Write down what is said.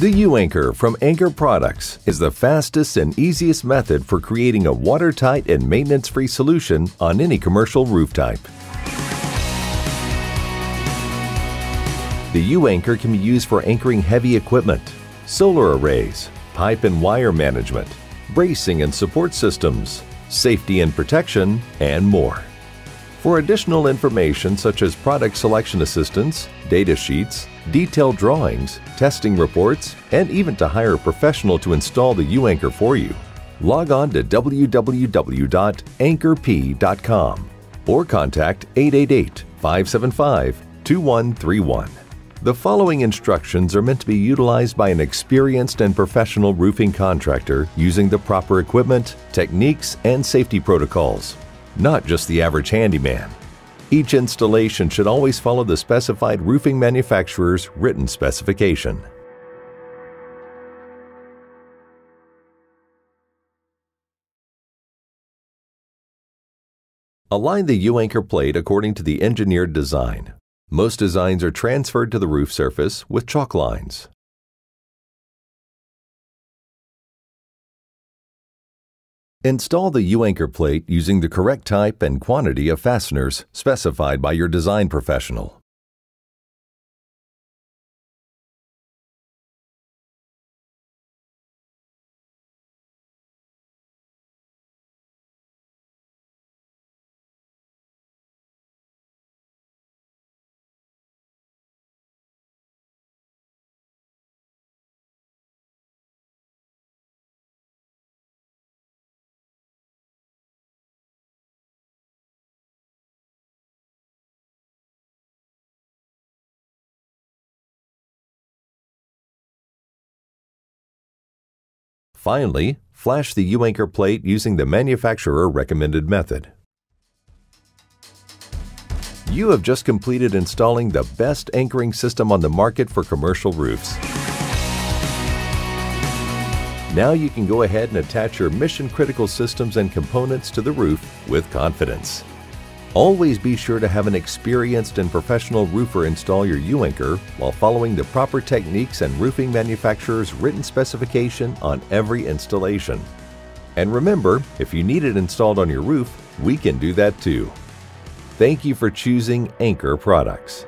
The U-Anchor from Anchor Products is the fastest and easiest method for creating a watertight and maintenance-free solution on any commercial roof type. The U-Anchor can be used for anchoring heavy equipment, solar arrays, pipe and wire management, bracing and support systems, safety and protection, and more. For additional information such as product selection assistance, data sheets, detailed drawings, testing reports, and even to hire a professional to install the U-Anchor for you, log on to www.anchorp.com or contact 888-575-2131. The following instructions are meant to be utilized by an experienced and professional roofing contractor using the proper equipment, techniques, and safety protocols, not just the average handyman. Each installation should always follow the specified roofing manufacturer's written specification. Align the U-Anchor plate according to the engineered design. Most designs are transferred to the roof surface with chalk lines. Install the U-Anchor plate using the correct type and quantity of fasteners specified by your design professional. Finally, flash the U-Anchor plate using the manufacturer-recommended method. You have just completed installing the best anchoring system on the market for commercial roofs. Now you can go ahead and attach your mission-critical systems and components to the roof with confidence. Always be sure to have an experienced and professional roofer install your U-Anchor while following the proper techniques and roofing manufacturer's written specification on every installation. And remember, if you need it installed on your roof, we can do that too. Thank you for choosing Anchor Products.